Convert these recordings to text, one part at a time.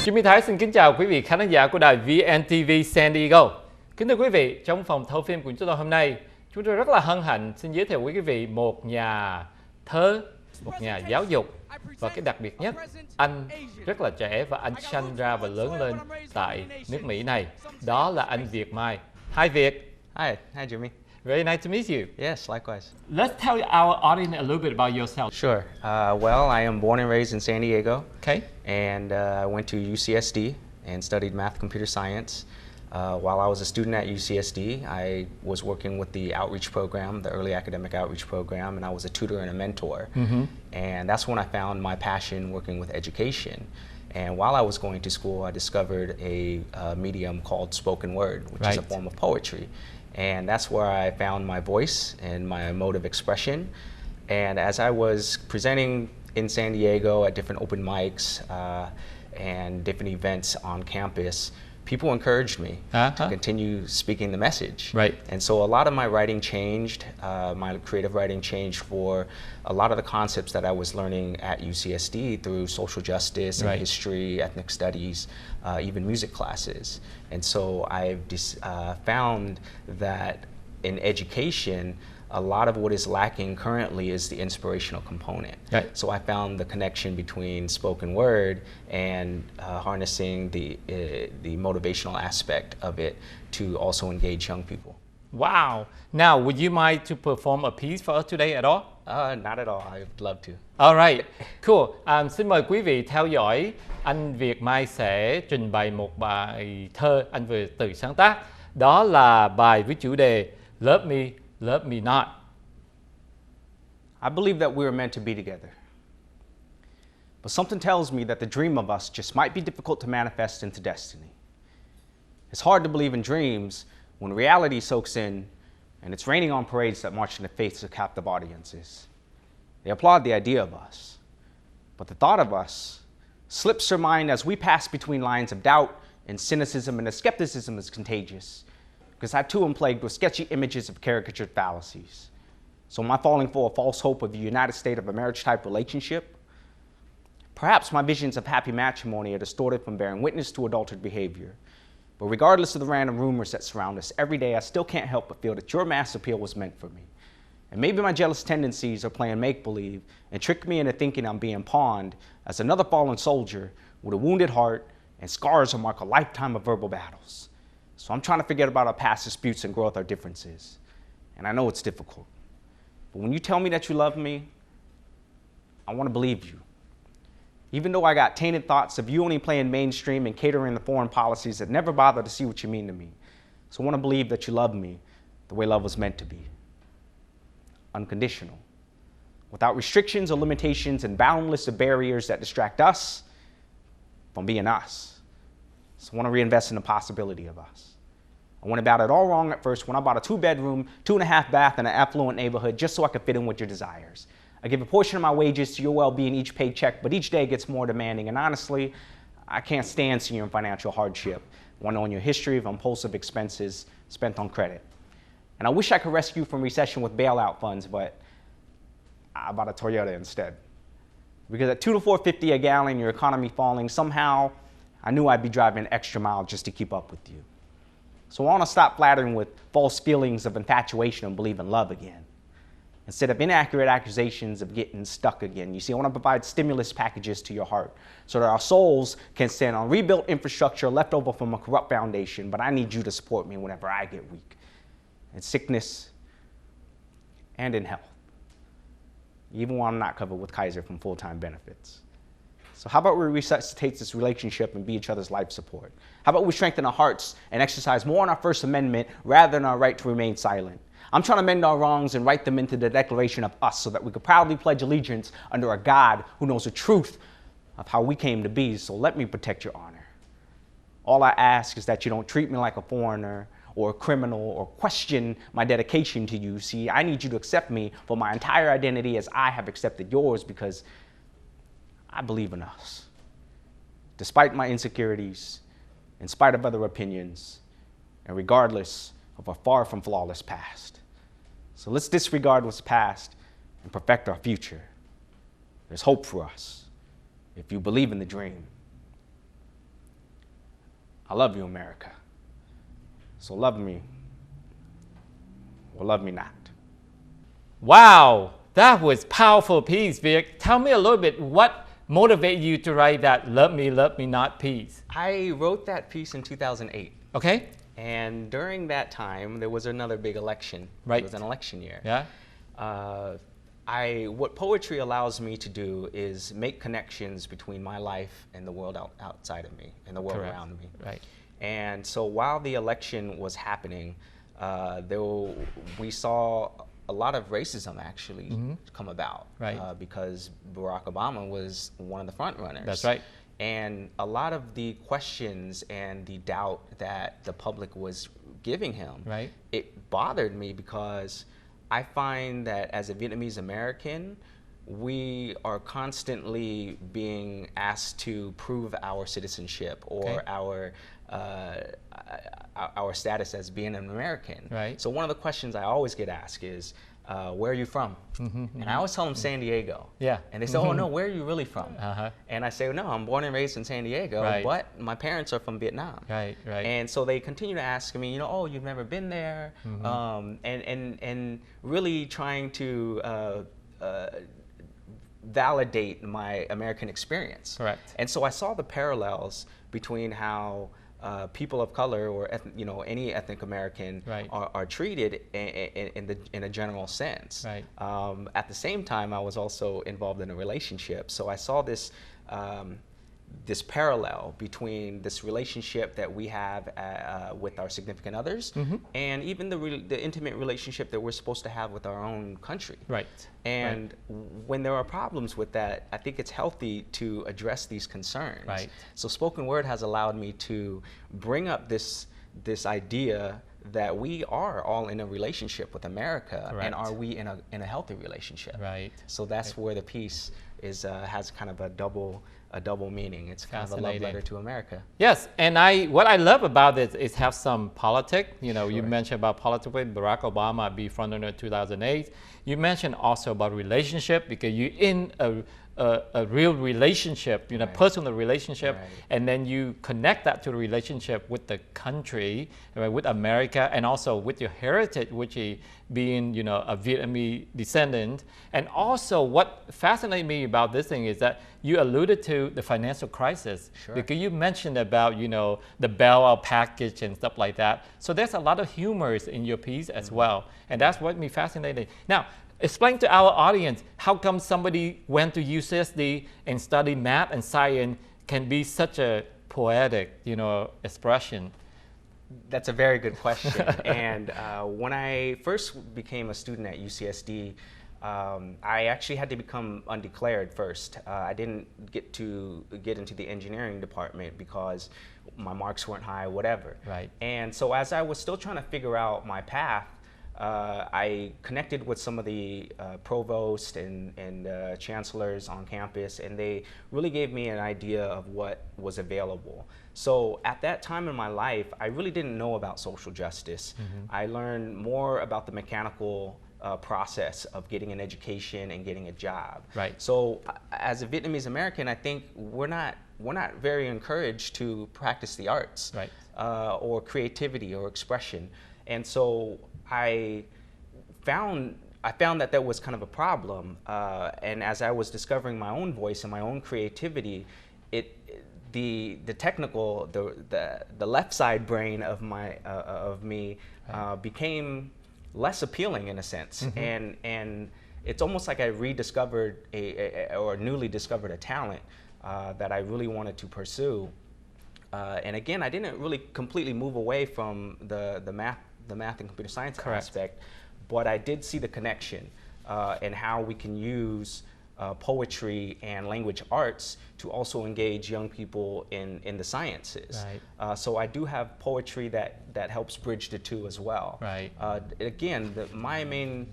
Jimmy Thái xin kính chào quý vị khán giả của đài VNTV San Diego. Kính thưa quý vị, trong phòng thâu phim của chúng tôi hôm nay, chúng tôi rất là hân hạnh xin giới thiệu với quý vị một nhà thơ, một nhà giáo dục, và cái đặc biệt nhất, anh rất là trẻ và anh sanh ra và lớn lên tại nước Mỹ này. Đó là anh Viet Mai. Hi Viet. Hi Jimmy. Very nice to meet you. Yes, likewise. Let's tell our audience a little bit about yourself. Sure. Well, I am born and raised in San Diego. Okay. And I went to UCSD and studied math computer science. While I was a student at UCSD, I was working with the outreach program, the early academic outreach program, and I was a tutor and a mentor. And that's when I found my passion working with education. And while I was going to school, I discovered a medium called spoken word, which is a form of poetry. And that's where I found my voice and my mode of expression. And as I was presenting in San Diego at different open mics and different events on campus, people encouraged me to continue speaking the message. Right. And so a lot of my writing changed, my creative writing changed for a lot of the concepts that I was learning at UCSD through social justice and history, ethnic studies, even music classes. And so I've found that in education, a lot of what is lacking currently is the inspirational component. Right. So I found the connection between spoken word and harnessing the motivational aspect of it to also engage young people. Wow. Now, would you mind to perform a piece for us today at all? Not at all. I'd love to. All right. Cool. Xin mời quý vị theo dõi. Anh Viet Mai sẽ trình bày một bài thơ anh vừa tự sáng tác. Đó là bài với chủ đề Love Me, Love Me Not. I believe that we were meant to be together. But something tells me that the dream of us just might be difficult to manifest into destiny. It's hard to believe in dreams when reality soaks in and it's raining on parades that march in the face of captive audiences. They applaud the idea of us, but the thought of us slips their mind as we pass between lines of doubt and cynicism, and the skepticism is contagious, because I too am plagued with sketchy images of caricatured fallacies. So am I falling for a false hope of a United States of a marriage-type relationship? Perhaps my visions of happy matrimony are distorted from bearing witness to adulterated behavior. But regardless of the random rumors that surround us every day, I still can't help but feel that your mass appeal was meant for me. And maybe my jealous tendencies are playing make-believe and trick me into thinking I'm being pawned as another fallen soldier with a wounded heart and scars that mark a lifetime of verbal battles. So I'm trying to forget about our past disputes and grow with our differences. And I know it's difficult. But when you tell me that you love me, I want to believe you. Even though I got tainted thoughts of you only playing mainstream and catering to foreign policies that never bother to see what you mean to me. So I want to believe that you love me the way love was meant to be. Unconditional. Without restrictions or limitations and boundless of barriers that distract us from being us. So I want to reinvest in the possibility of us. I went about it all wrong at first when I bought a 2-bedroom, 2.5 bath in an affluent neighborhood just so I could fit in with your desires. I give a portion of my wages to your well-being each paycheck, but each day gets more demanding. And honestly, I can't stand seeing you in financial hardship when knowing your history of impulsive expenses spent on credit. And I wish I could rescue you from recession with bailout funds, but I bought a Toyota instead. Because at $2 to $4.50 a gallon, your economy falling, somehow I knew I'd be driving an extra mile just to keep up with you. So I want to stop flattering with false feelings of infatuation and believe in love again, instead of inaccurate accusations of getting stuck again. You see, I want to provide stimulus packages to your heart so that our souls can stand on rebuilt infrastructure left over from a corrupt foundation, but I need you to support me whenever I get weak, in sickness and in health, even when I'm not covered with Kaiser from full-time benefits. So how about we resuscitate this relationship and be each other's life support? How about we strengthen our hearts and exercise more on our First Amendment rather than our right to remain silent? I'm trying to mend our wrongs and write them into the Declaration of Us so that we could proudly pledge allegiance under a God who knows the truth of how we came to be. So let me protect your honor. All I ask is that you don't treat me like a foreigner or a criminal or question my dedication to you. See, I need you to accept me for my entire identity as I have accepted yours, because I believe in us. Despite my insecurities, in spite of other opinions, and regardless of our far from flawless past. So let's disregard what's past and perfect our future. There's hope for us if you believe in the dream. I love you, America. So love me or love me not. Wow, that was powerful piece, Vic. Tell me a little bit, what motivated you to write that love me not piece? I wrote that piece in 2008. Okay. And during that time, there was another big election. Right. It was an election year. Yeah. What poetry allows me to do is make connections between my life and the world outside of me and the world Correct. around me. Right. And so while the election was happening, we saw a lot of racism actually come about. Right. Because Barack Obama was one of the front runners. That's right. And a lot of the questions and the doubt that the public was giving him, Right. it bothered me because I find that as a Vietnamese American, we are constantly being asked to prove our citizenship or our status as being an American. Right. So one of the questions I always get asked is, where are you from? And I always tell them San Diego. Yeah. And they say, oh no, where are you really from? Uh-huh. And I say, no, I'm born and raised in San Diego, Right. but my parents are from Vietnam. Right, right. And so they continue to ask me, you know, oh, you've never been there, and really trying to validate my American experience. Correct. And so I saw the parallels between how people of color or any ethnic American Right. are treated in a general sense. Right. At the same time, I was also involved in a relationship, so I saw this this parallel between this relationship that we have with our significant others and even the intimate relationship that we're supposed to have with our own country. Right. And when there are problems with that, I think it's healthy to address these concerns. Right. So spoken word has allowed me to bring up this idea that we are all in a relationship with America. Correct. And are we in a healthy relationship? Right. So that's where the piece has kind of a double meaning. It's kind of a love letter to America. Yes, and what I love about it is have some politics. You know, you mentioned about politics with Barack Obama be frontrunner in 2008. You mentioned also about relationship because you're in a real relationship, you know, personal relationship, and then you connect that to the relationship with the country, right, with America, and also with your heritage, which is being, you know, a Vietnamese descendant. And also what fascinated me about this thing is that you alluded to the financial crisis, because you mentioned about, you know, the bailout package and stuff like that. So there's a lot of humors in your piece as well, and that's what me fascinated. Now, explain to our audience how come somebody went to UCSD and studied math and science can be such a poetic, you know, expression. That's a very good question. And when I first became a student at UCSD, I actually had to become undeclared first. I didn't get into the engineering department because my marks weren't high, whatever. Right. And so as I was still trying to figure out my path, I connected with some of the provosts and chancellors on campus, and they really gave me an idea of what was available. So at that time in my life, I really didn't know about social justice. I learned more about the mechanical process of getting an education and getting a job. Right. So as a Vietnamese American, I think we're not very encouraged to practice the arts, Right. Or creativity or expression. And so I found that there was kind of a problem, and as I was discovering my own voice and my own creativity, the technical, the left side brain of me became less appealing in a sense, and it's almost like I rediscovered or newly discovered a talent that I really wanted to pursue. And again, I didn't really completely move away from the math and computer science aspect, but I did see the connection and how we can use poetry and language arts to also engage young people in the sciences. Right. So I do have poetry that helps bridge the two as well. Right. Again, my main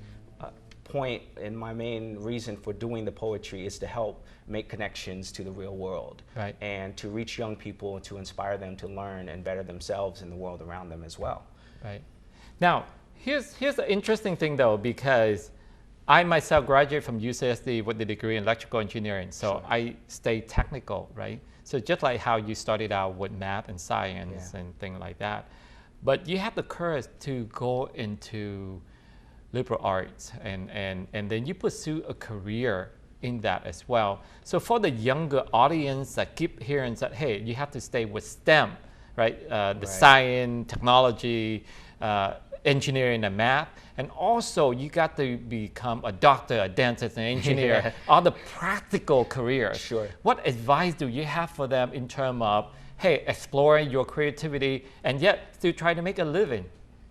point and my main reason for doing the poetry is to help make connections to the real world, Right. and to reach young people and to inspire them to learn and better themselves in the world around them as well. Right. Now, here's the interesting thing though, because I myself graduated from UCSD with the degree in electrical engineering, so I stay technical, right? So just like how you started out with math and science and things like that, but you have the courage to go into liberal arts and then you pursue a career in that as well. So for the younger audience that keep hearing that, hey, you have to stay with STEM, right? The science, technology, engineering and math, and also you got to become a doctor, a dentist, an engineer, all the practical careers. Sure. What advice do you have for them in terms of, hey, exploring your creativity and yet still try to make a living?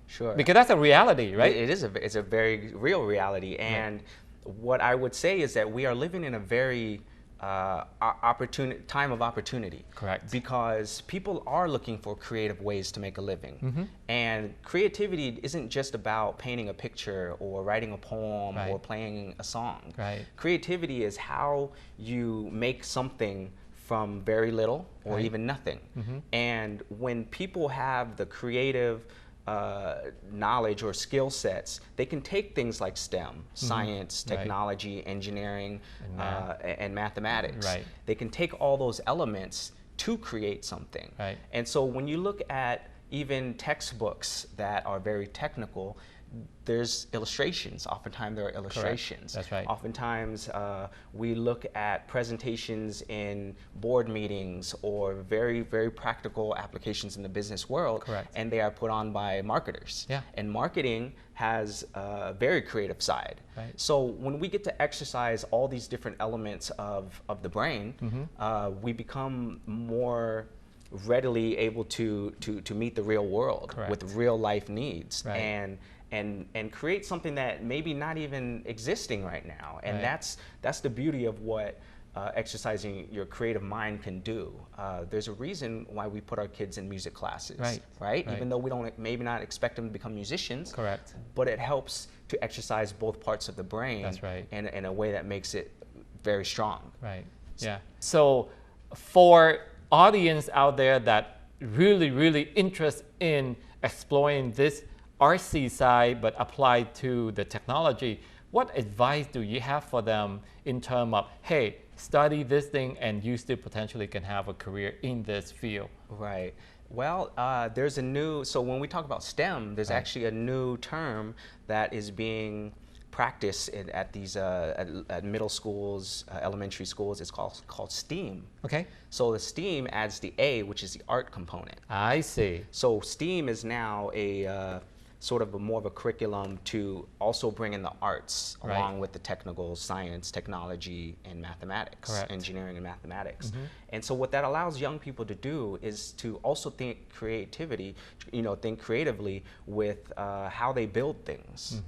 Sure. Because that's a reality, right? It's a very real reality. And what I would say is that we are living in a very time of opportunity. Correct. Because people are looking for creative ways to make a living. And creativity isn't just about painting a picture or writing a poem or playing a song. Right. Creativity is how you make something from very little or even nothing. And when people have the creative knowledge or skill sets, they can take things like STEM, science, technology, engineering, and mathematics. They can take all those elements to create something. And so when you look at even textbooks that are very technical, there's illustrations. Oftentimes there are illustrations. Correct. That's right. Oftentimes we look at presentations in board meetings or very, very practical applications in the business world. Correct. And they are put on by marketers. And marketing has a very creative side. So when we get to exercise all these different elements of the brain, we become more readily able to meet the real world with real life needs and create something that maybe not even existing right now. And that's the beauty of what exercising your creative mind can do. There's a reason why we put our kids in music classes, right? Even though we don't maybe not expect them to become musicians, but it helps to exercise both parts of the brain in a way that makes it very strong. So for audience out there that really interested in exploring this artsy side but applied to the technology, what advice do you have for them in terms of, hey, study this thing and you still potentially can have a career in this field? Well, there's a new, so when we talk about STEM, there's actually a new term that is being practiced at these at middle schools, elementary schools. It's called STEAM. So the STEAM adds the A, which is the art component. I see. So STEAM is now a sort of more of a curriculum to also bring in the arts along with the technical science, technology, and mathematics, engineering and mathematics. And so what that allows young people to do is to also think creatively with how they build things.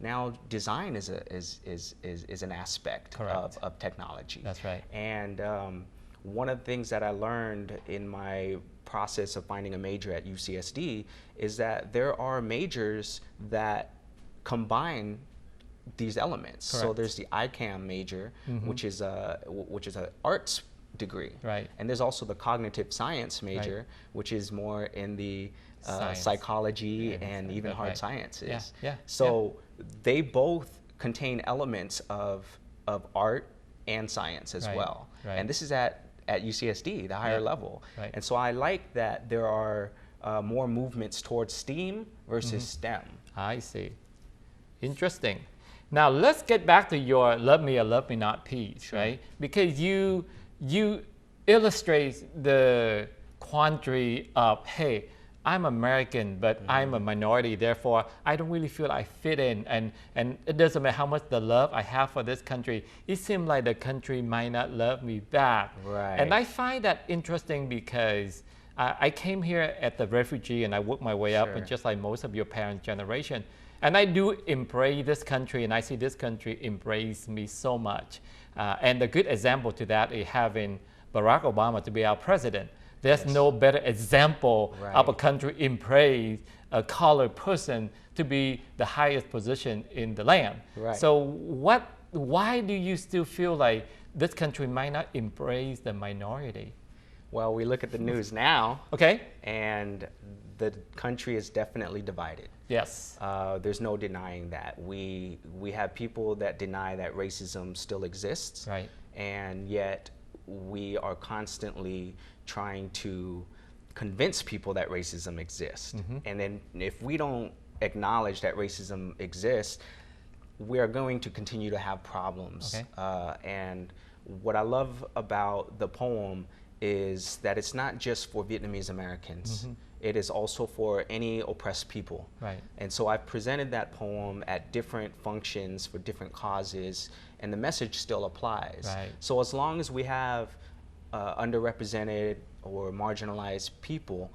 Now design is an aspect of technology. And one of the things that I learned in my process of finding a major at UCSD is that there are majors that combine these elements. So there's the ICAM major, which is an arts degree, and there's also the cognitive science major, which is more in the psychology and even hard sciences. So they both contain elements of art and science as well. And this is at UCSD, the higher level. And so I like that there are more movements towards STEAM versus STEM. I see. Interesting. Now let's get back to your Love Me or Love Me Not piece, right? Because you illustrate the quandary of, hey, I'm American, but I'm a minority, therefore I don't really feel I fit in, and it doesn't matter how much the love I have for this country, it seems like the country might not love me back. And I find that interesting because I came here at the refugee and I worked my way up, and just like most of your parents' generation, and I do embrace this country, and I see this country embrace me so much. And the good example to that is having Barack Obama to be our president. There's no better example of a country embrace a colored person to be the highest position in the land. So why do you still feel like this country might not embrace the minority? Well, we look at the news now, and the country is definitely divided. There's no denying that. We have people that deny that racism still exists, and yet we are constantly trying to convince people that racism exists. And then if we don't acknowledge that racism exists, we are going to continue to have problems. And what I love about the poem is that it's not just for Vietnamese Americans. It is also for any oppressed people. And so I've presented that poem at different functions for different causes, and the message still applies. So as long as we have underrepresented or marginalized people,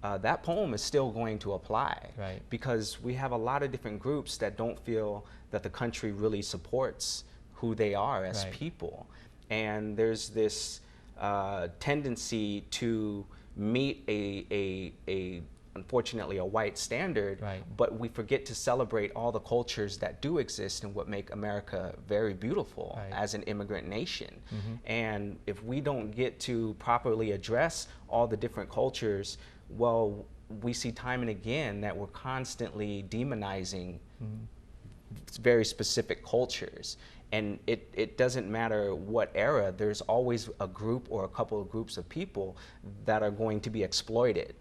that poem is still going to apply. Because we have a lot of different groups that don't feel that the country really supports who they are as people. And there's this tendency to meet unfortunately a white standard, but we forget to celebrate all the cultures that do exist and what make America very beautiful as an immigrant nation. And if we don't get to properly address all the different cultures, well, we see time and again that we're constantly demonizing very specific cultures. And it doesn't matter what era, there's always a group or a couple of groups of people that are going to be exploited.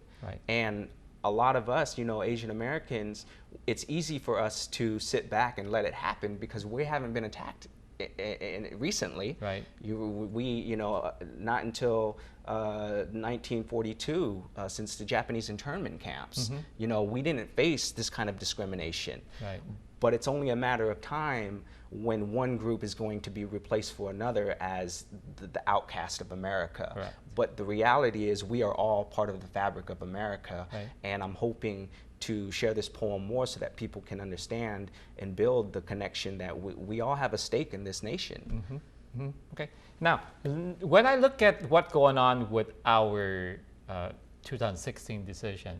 And a lot of us, you know, Asian Americans, it's easy for us to sit back and let it happen because we haven't been attacked recently. You know, not until 1942, since the Japanese internment camps, you know, we didn't face this kind of discrimination. But it's only a matter of time when one group is going to be replaced for another as the outcast of America. But the reality is we are all part of the fabric of America. And I'm hoping to share this poem more so that people can understand and build the connection that we all have a stake in this nation. Okay. Now, when I look at what's going on with our 2016 decision,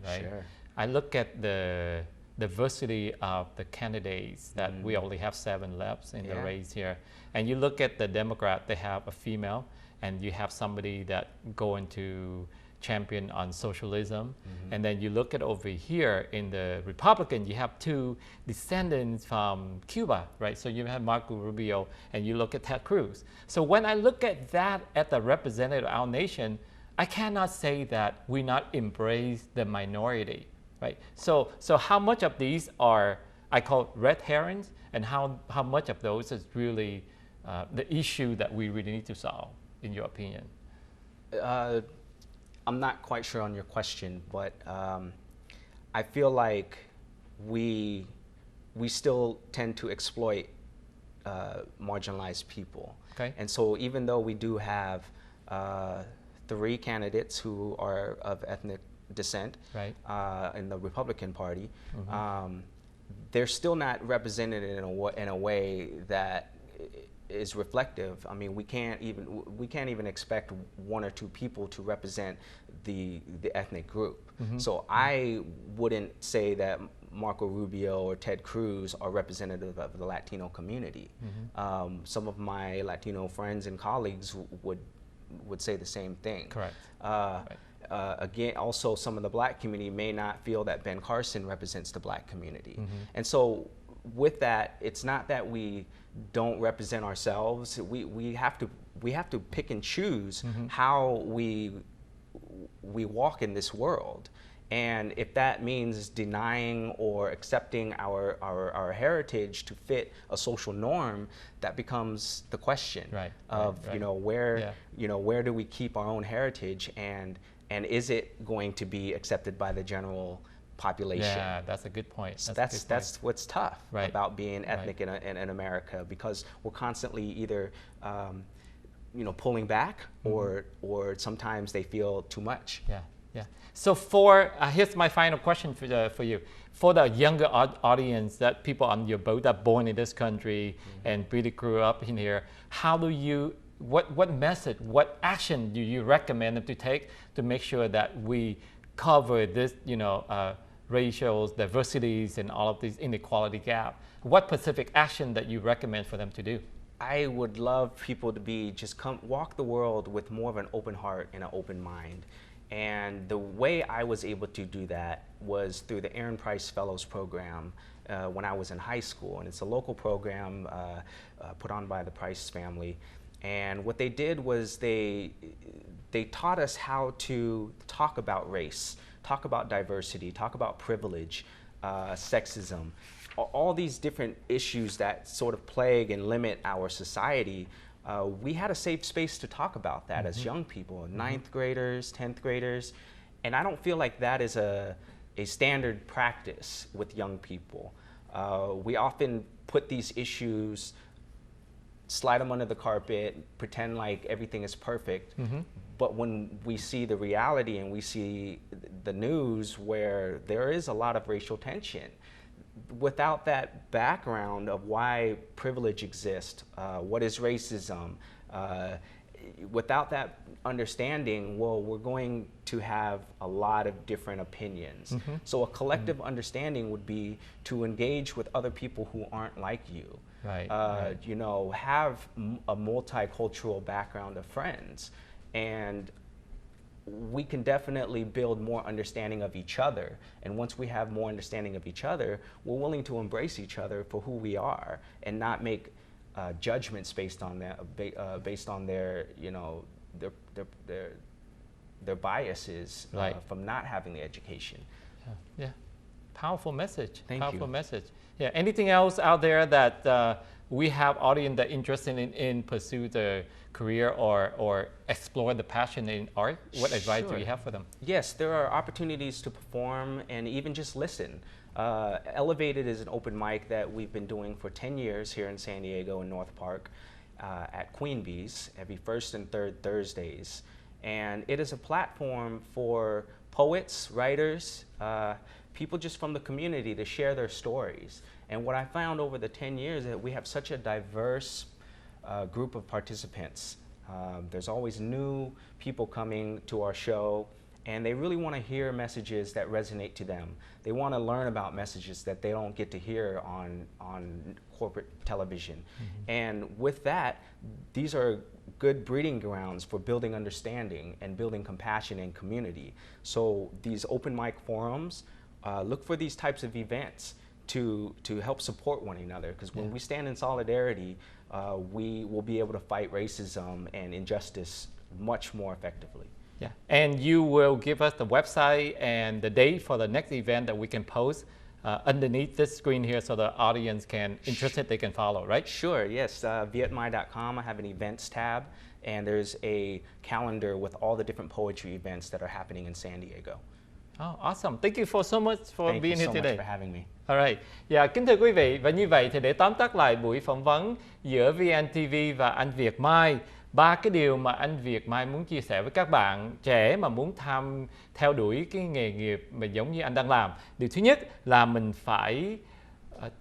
I look at the diversity of the candidates that we only have 7 left in the race here. And you look at the Democrat, they have a female, and you have somebody that going to champion on socialism. And then you look at over here in the Republican, you have 2 descendants from Cuba, So you have Marco Rubio, and you look at Ted Cruz. So when I look at that at the representative of our nation, I cannot say that we not embrace the minority. So how much of these are, I call red herrings, and how much of those is really the issue that we really need to solve, in your opinion? I'm not quite sure on your question, but I feel like we still tend to exploit marginalized people. And so even though we do have 3 candidates who are of ethnic descent in the Republican Party, they're still not represented in a way that is reflective. I mean, we can't even expect 1 or 2 people to represent the ethnic group. So I wouldn't say that Marco Rubio or Ted Cruz are representative of the Latino community. Some of my Latino friends and colleagues would say the same thing. Again, also some of the black community may not feel that Ben Carson represents the black community. And so with that, it's not that we don't represent ourselves. We have to pick and choose how we walk in this world. And if that means denying or accepting our heritage to fit a social norm, that becomes the question of you know, where do we keep our own heritage, and is it going to be accepted by the general population? Yeah, that's a good point. That's what's tough about being ethnic in America, because we're constantly either you know, pulling back, or sometimes they feel too much. So here's my final question for you. For the younger audience, that people on your boat that born in this country and really grew up in here, how do you, what message, what action do you recommend them to take to make sure that we cover this, you know, racial diversities and all of these inequality gap? What specific action that you recommend for them to do? I would love people to walk the world with more of an open heart and an open mind. And the way I was able to do that was through the Aaron Price Fellows Program when I was in high school. And it's a local program put on by the Price family. And what they did was they taught us how to talk about race, talk about diversity, talk about privilege, sexism, all these different issues that sort of plague and limit our society. We had a safe space to talk about that as young people, ninth graders, 10th graders, and I don't feel like that is a standard practice with young people. We often put these issues, slide them under the carpet, pretend like everything is perfect. But when we see the reality and we see the news where there is a lot of racial tension, without that background of why privilege exists, what is racism, without that understanding, well, we're going to have a lot of different opinions. So a collective understanding would be to engage with other people who aren't like you. Right. You know, have a multicultural background of friends, and we can definitely build more understanding of each other. And once we have more understanding of each other, we're willing to embrace each other for who we are and not make judgments based on that, based on their, you know, their biases from not having the education. Yeah. Powerful message. Thank Powerful you. message. Yeah. Anything else out there that we have audience that interested in pursue the career or explore the passion in art? What advice do you have for them? Yes, there are opportunities to perform and even just listen. Elevated is an open mic that we've been doing for 10 years here in San Diego in North Park at Queen Bee's every first and third Thursdays. And it is a platform for poets, writers, people just from the community to share their stories. And what I found over the 10 years is that we have such a diverse group of participants. There's always new people coming to our show, and they really want to hear messages that resonate to them. They want to learn about messages that they don't get to hear on corporate television. And with that, these are good breeding grounds for building understanding and building compassion and community. So these open mic forums, look for these types of events to help support one another, because when we stand in solidarity, we will be able to fight racism and injustice much more effectively. Yeah, and you will give us the website and the date for the next event that we can post underneath this screen here, so the audience can interested, they can follow, right? Sure, yes. Vietmi.com, I have an events tab, and there's a calendar with all the different poetry events that are happening in San Diego. Oh, awesome. Thank you so much for Thank being you here so today. much for having me. Alright. Dạ, kính thưa quý vị, và như vậy thì để tóm tắt lại buổi phỏng vấn giữa VNTV và anh Việt Mai, ba cái điều mà anh Việt Mai muốn chia sẻ với các bạn trẻ mà muốn theo đuổi cái nghề nghiệp mà giống như anh đang làm. Điều thứ nhất là mình phải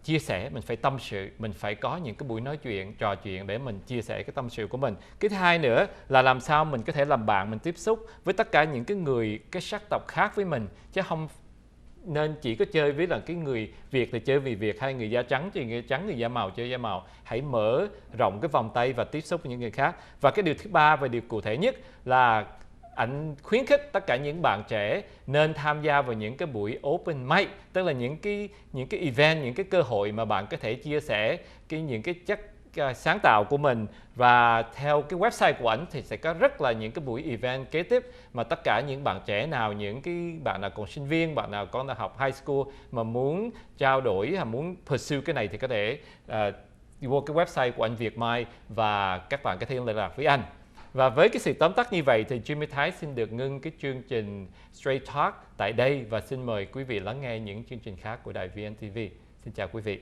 chia sẻ, mình phải tâm sự, mình phải có những cái buổi nói chuyện, trò chuyện để mình chia sẻ cái tâm sự của mình. Cái thứ hai nữa là làm sao mình có thể làm bạn, mình tiếp xúc với tất cả những cái người, cái sắc tộc khác với mình, chứ không nên chỉ có chơi với là cái người Việt thì chơi vì Việt, hay người da trắng chơi người trắng, người da màu chơi da màu. Hãy mở rộng cái vòng tay và tiếp xúc với những người khác. Và cái điều thứ ba và điều cụ thể nhất là anh khuyến khích tất cả những bạn trẻ nên tham gia vào những cái buổi open mic, tức là những cái event, những cái cơ hội mà bạn có thể chia sẻ những cái chất sáng tạo của mình. Và theo cái website của ảnh thì sẽ có rất là những cái buổi event kế tiếp mà tất cả những bạn trẻ nào, những cái bạn nào còn sinh viên, bạn nào còn học high school mà muốn trao đổi hay muốn pursue cái này thì có thể vô cái website của anh Việt Mai và các bạn có thể liên lạc với anh. Và với cái sự tóm tắt như vậy thì Jimmy Thái xin được ngưng cái chương trình Straight Talk tại đây và xin mời quý vị lắng nghe những chương trình khác của đài VNTV. Xin chào quý vị.